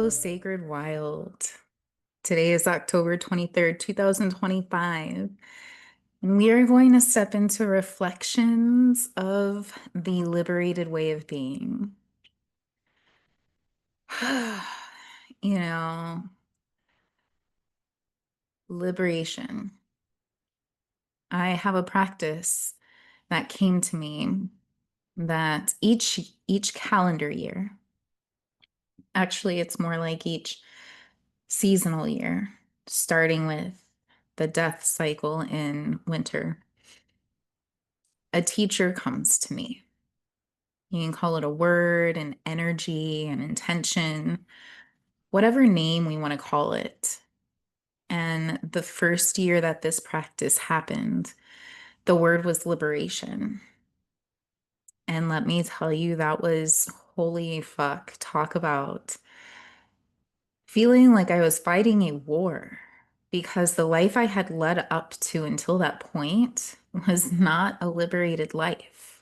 Sacred Wild. Today is October 23rd, 2025, and we are going to step into reflections of the liberated way of being. You know, liberation. I have a practice that came to me that each calendar year, actually it's more like each seasonal year, starting with the death cycle in winter, a teacher comes to me. You can call it a word, an energy, an intention, whatever name we want to call it. And the first year that this practice happened, the word was liberation. And let me tell you, that was holy fuck. Talk about feeling like I was fighting a war because the life I had led up to until that point was not a liberated life.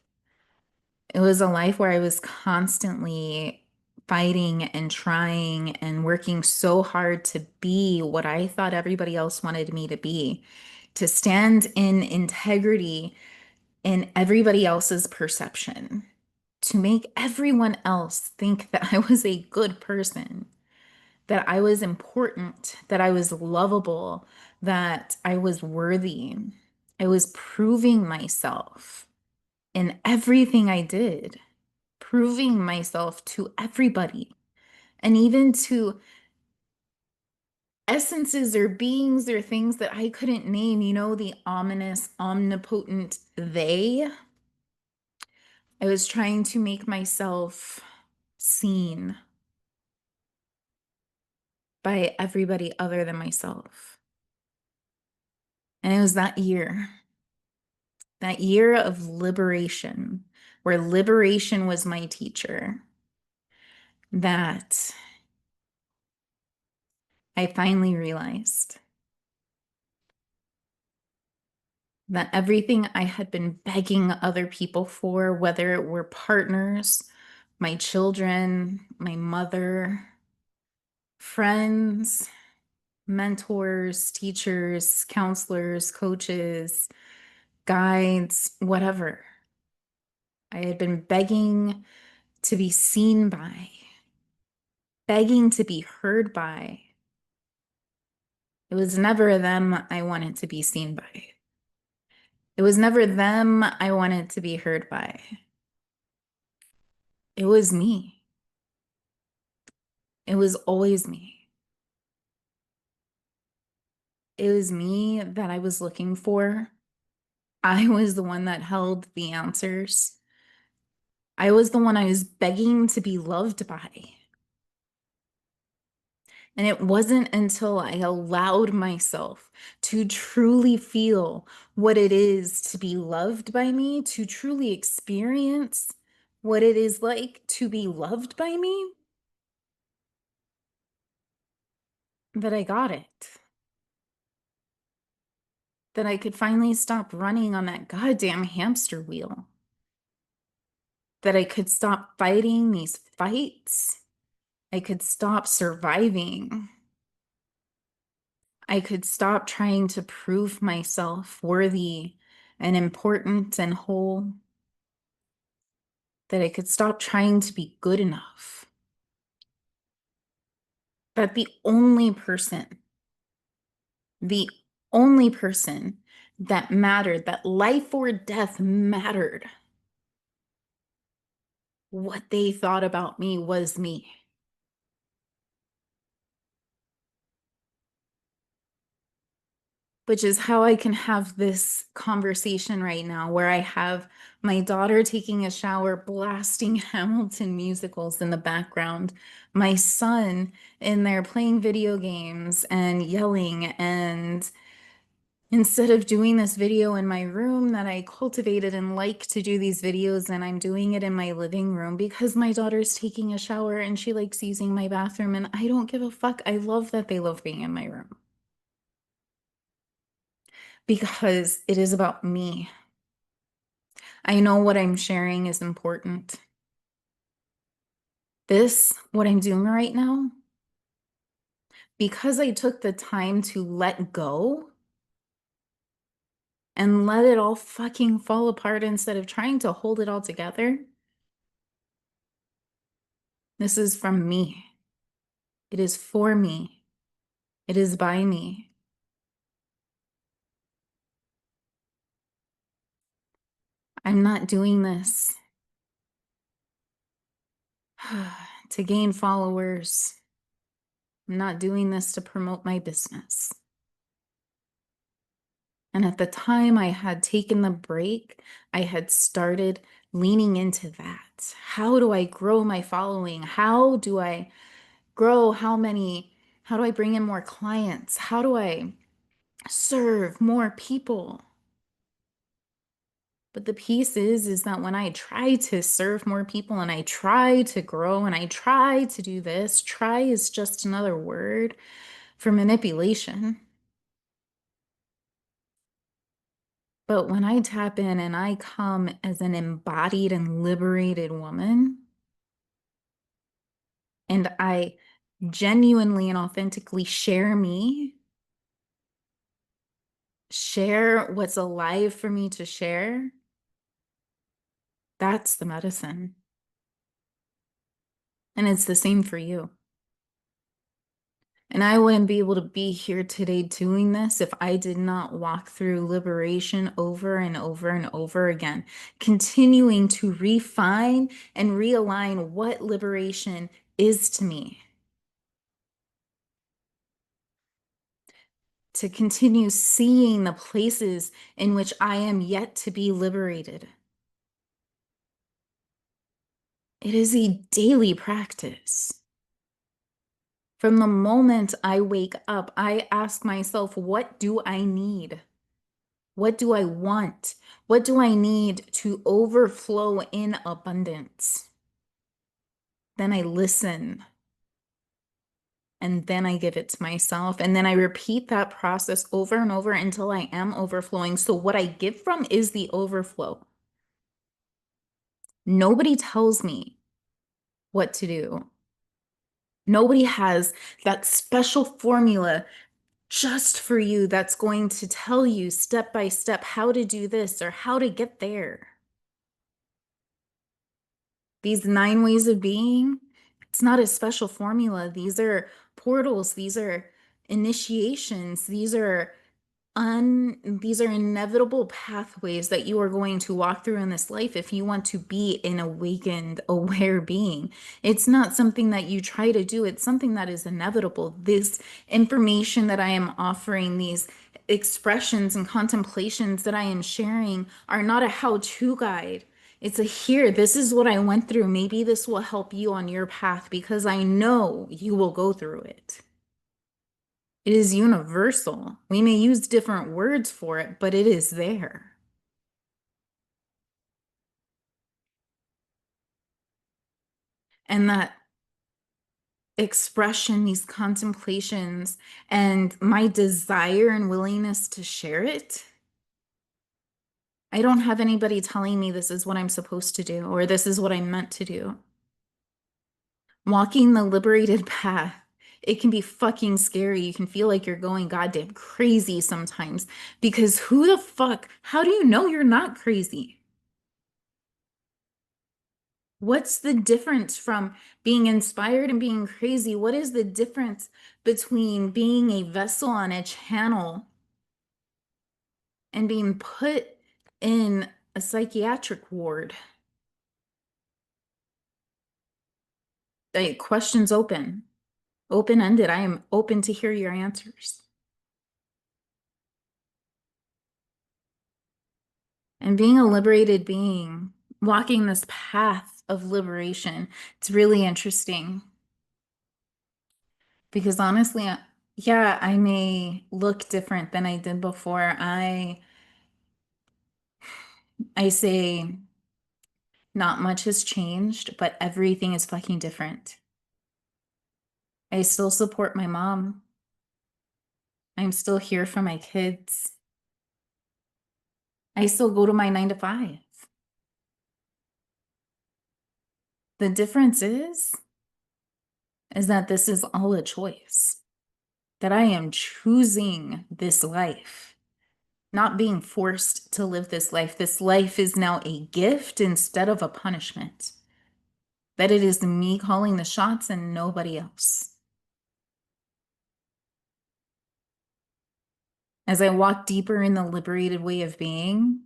It was a life where I was constantly fighting and trying and working so hard to be what I thought everybody else wanted me to be, to stand in integrity in everybody else's perception, to make everyone else think that I was a good person, that I was important, that I was lovable, that I was worthy. I was proving myself in everything I did, proving myself to everybody, and even to essences or beings or things that I couldn't name, the ominous, omnipotent they. I was trying to make myself seen by everybody other than myself. And it was that year of liberation, where liberation was my teacher, that I finally realized that everything I had been begging other people for, whether it were partners, my children, my mother, friends, mentors, teachers, counselors, coaches, guides, whatever, I had been begging to be seen by, begging to be heard by. It was never them I wanted to be seen by. It was never them I wanted to be heard by. It was me. It was always me. It was me that I was looking for. I was the one that held the answers. I was the one I was begging to be loved by. And it wasn't until I allowed myself to truly feel what it is to be loved by me, to truly experience what it is like to be loved by me, that I got it. That I could finally stop running on that goddamn hamster wheel. That I could stop fighting these fights. I could stop surviving. I could stop trying to prove myself worthy and important and whole. That I could stop trying to be good enough. That the only person that mattered, that life or death mattered, what they thought about me was me. Which is how I can have this conversation right now, where I have my daughter taking a shower, blasting Hamilton musicals in the background, my son in there playing video games and yelling. And instead of doing this video in my room that I cultivated and like to do these videos, and I'm doing it in my living room because my daughter's taking a shower and she likes using my bathroom, and I don't give a fuck. I love that they love being in my room, because it is about me. I know what I'm sharing is important. What I'm doing right now, because I took the time to let go and let it all fucking fall apart instead of trying to hold it all together. This is from me. It is for me. It is by me. I'm not doing this to gain followers. I'm not doing this to promote my business. And at the time I had taken the break, I had started leaning into that. How do I grow my following? How do I grow? How do I bring in more clients? How do I serve more people? But the piece is that when I try to serve more people and I try to grow and I try to do this, try is just another word for manipulation. But when I tap in and I come as an embodied and liberated woman, and I genuinely and authentically share me, share what's alive for me to share, that's the medicine. And it's the same for you. And I wouldn't be able to be here today doing this if I did not walk through liberation over and over and over again, continuing to refine and realign what liberation is to me, to continue seeing the places in which I am yet to be liberated. It is a daily practice. From the moment I wake up, I ask myself, what do I need? What do I want? What do I need to overflow in abundance? Then I listen and then I give it to myself. And then I repeat that process over and over until I am overflowing. So what I give from is the overflow. Nobody tells me what to do. Nobody has that special formula just for you that's going to tell you step by step how to do this or how to get there. These 9 ways of being, it's not a special formula. These are portals, these are initiations, these are inevitable pathways that you are going to walk through in this life if you want to be an awakened, aware being. It's not something that you try to do, it's something that is inevitable. This information that I am offering, these expressions and contemplations that I am sharing are not a how-to guide. It's a here, this is what I went through. Maybe this will help you on your path because I know you will go through it. It is universal. We may use different words for it, but it is there. And that expression, these contemplations, and my desire and willingness to share it, I don't have anybody telling me this is what I'm supposed to do or this is what I'm meant to do. Walking the liberated path, it can be fucking scary. You can feel like you're going goddamn crazy sometimes because who the fuck, how do you know you're not crazy? What's the difference from being inspired and being crazy? What is the difference between being a vessel on a channel and being put in a psychiatric ward? The question's open, open-ended. I am open to hear your answers. And being a liberated being, walking this path of liberation, it's really interesting because honestly, yeah, I may look different than I did before. I say not much has changed, but everything is fucking different. I still support my mom. I'm still here for my kids. I still go to my 9 to 5. The difference is that this is all a choice. that I am choosing this life, not being forced to live this life. This life is now a gift instead of a punishment. That it is me calling the shots and nobody else. As I walk deeper in the liberated way of being,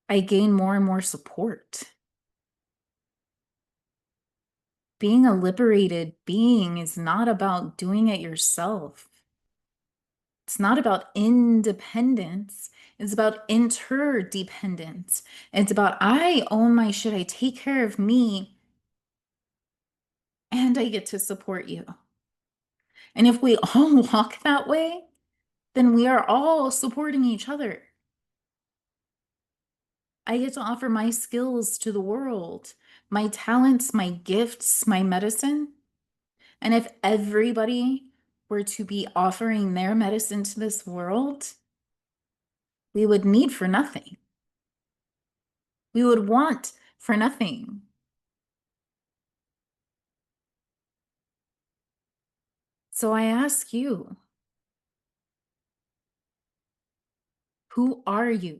I gain more and more support. Being a liberated being is not about doing it yourself. It's not about independence. It's about interdependence. It's about I own my shit. I take care of me and I get to support you. And if we all walk that way, then we are all supporting each other. I get to offer my skills to the world, my talents, my gifts, my medicine. And if everybody were to be offering their medicine to this world, we would need for nothing. We would want for nothing. So I ask you, who are you?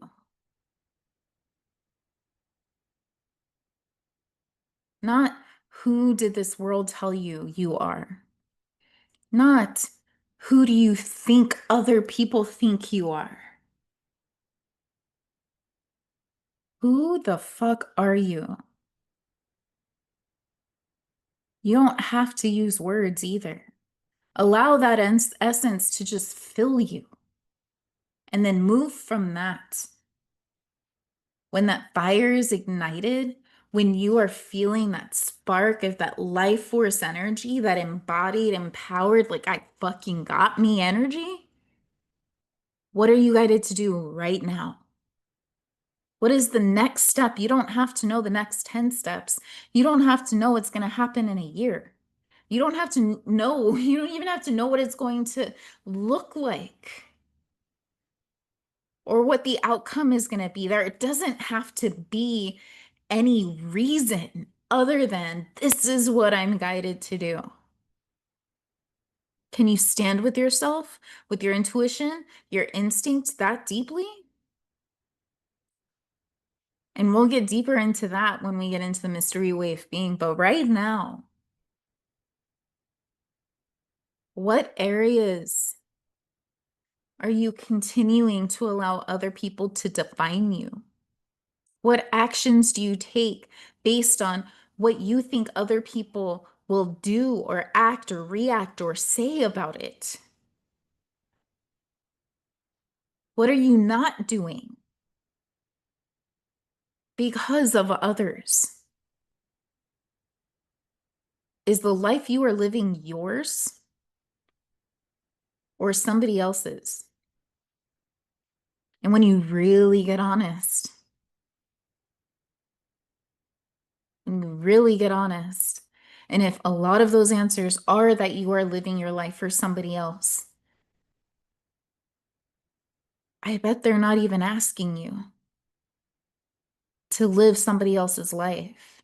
Not who did this world tell you you are? Not who do you think other people think you are? Who the fuck are you? You don't have to use words either. Allow that essence to just fill you and then move from that. When that fire is ignited, when you are feeling that spark of that life force energy, that embodied, empowered, like I fucking got me energy, what are you guided to do right now? What is the next step? You don't have to know the next 10 steps. You don't have to know what's going to happen in a year. You don't have to know, you don't even have to know what it's going to look like or what the outcome is going to be. There, it doesn't have to be any reason other than this is what I'm guided to do. Can you stand with yourself, with your intuition, your instincts that deeply? And we'll get deeper into that when we get into the mystery way of being. But right now, what areas are you continuing to allow other people to define you? What actions do you take based on what you think other people will do or act or react or say about it? What are you not doing because of others? Is the life you are living yours or somebody else's? And when you really get honest, and if a lot of those answers are that you are living your life for somebody else, I bet they're not even asking you to live somebody else's life.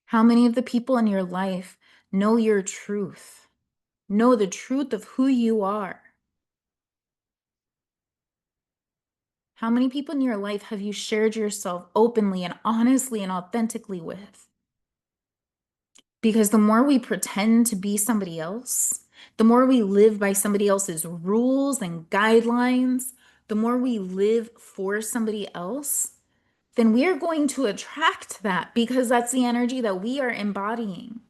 How many of the people in your life know your truth, know the truth of who you are? How many people in your life have you shared yourself openly and honestly and authentically with? Because the more we pretend to be somebody else, the more we live by somebody else's rules and guidelines, the more we live for somebody else, then we are going to attract that because that's the energy that we are embodying.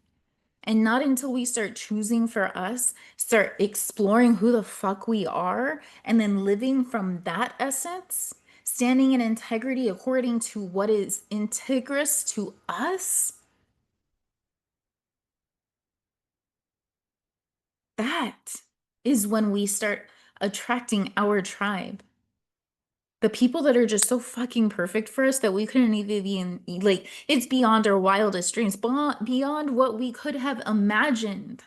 And not until we start choosing for us, start exploring who the fuck we are, and then living from that essence, standing in integrity according to what is integrous to us, that is when we start attracting our tribe. The people that are just so fucking perfect for us that we couldn't even be in, like, it's beyond our wildest dreams, beyond what we could have imagined.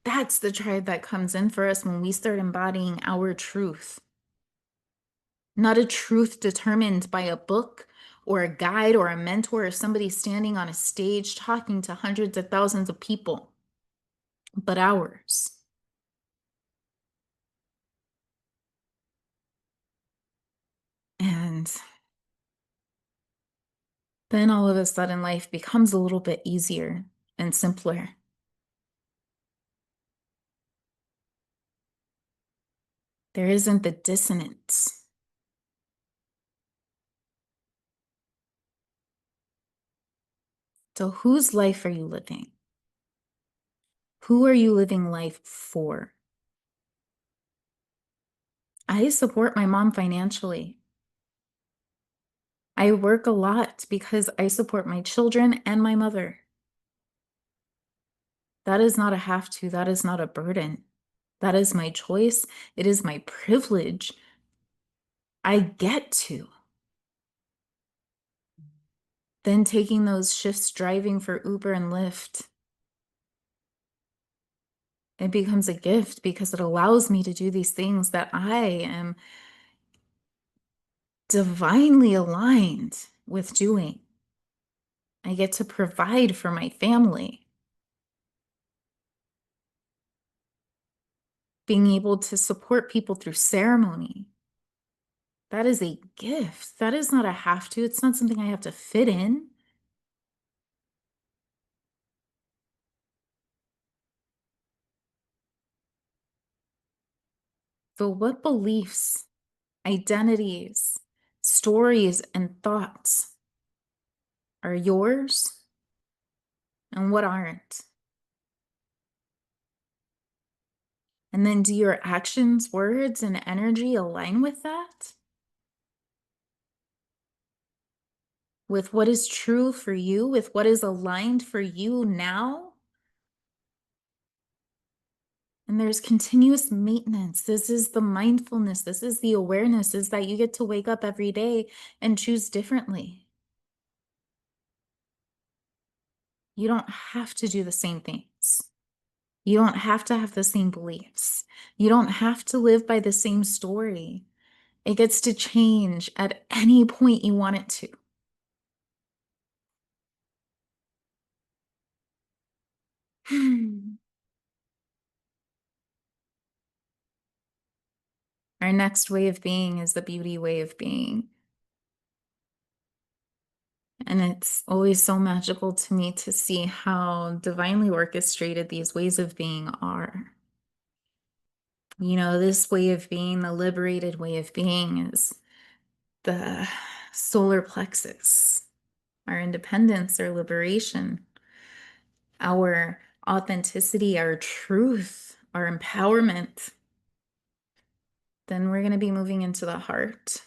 That's the tribe that comes in for us when we start embodying our truth. Not a truth determined by a book or a guide or a mentor or somebody standing on a stage talking to hundreds of thousands of people, but ours. And then all of a sudden, life becomes a little bit easier and simpler. There isn't the dissonance. So, whose life are you living? Who are you living life for? I support my mom financially. I work a lot because I support my children and my mother. That is not a have to, that is not a burden. That is my choice. It is my privilege. I get to. Then taking those shifts driving for Uber and Lyft, it becomes a gift because it allows me to do these things that I am divinely aligned with doing. I get to provide for my family. Being able to support people through ceremony. That is a gift. That is not a have to. It's not something I have to fit in. So, what beliefs, identities, stories, and thoughts are yours and what aren't? And then do your actions, words, and energy align with that? With what is true for you, with what is aligned for you now? And there's continuous maintenance. This is the mindfulness. This is the awareness, is that you get to wake up every day and choose differently. You don't have to do the same things. You don't have to have the same beliefs. You don't have to live by the same story. It gets to change at any point you want it to. Our next way of being is the beauty way of being. And it's always so magical to me to see how divinely orchestrated these ways of being are. You know, this way of being, the liberated way of being, is the solar plexus, our independence, our liberation, our authenticity, our truth, our empowerment. Then we're going to be moving into the heart.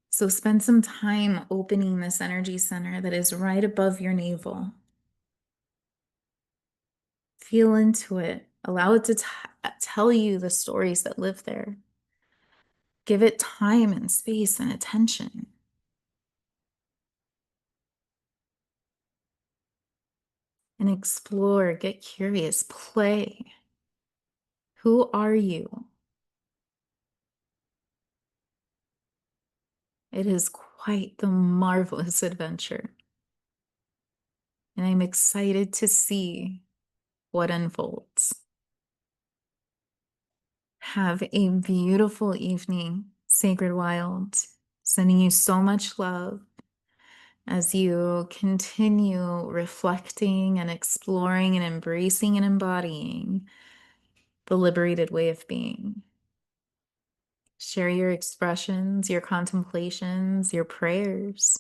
So spend some time opening this energy center that is right above your navel. Feel into it. Allow it to tell you the stories that live there. Give it time and space and attention. And explore, get curious, play. Who are you? It is quite the marvelous adventure. And I'm excited to see what unfolds. Have a beautiful evening, Sacred Wild. Sending you so much love as you continue reflecting and exploring and embracing and embodying the liberated way of being. Share your expressions, your contemplations, your prayers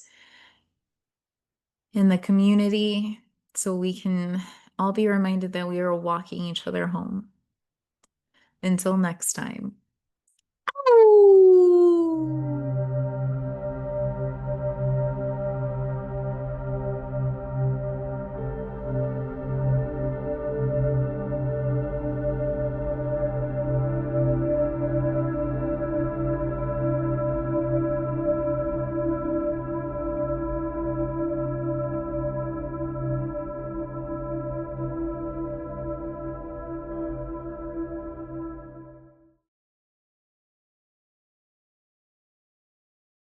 in the community so we can all be reminded that we are walking each other home. Until next time.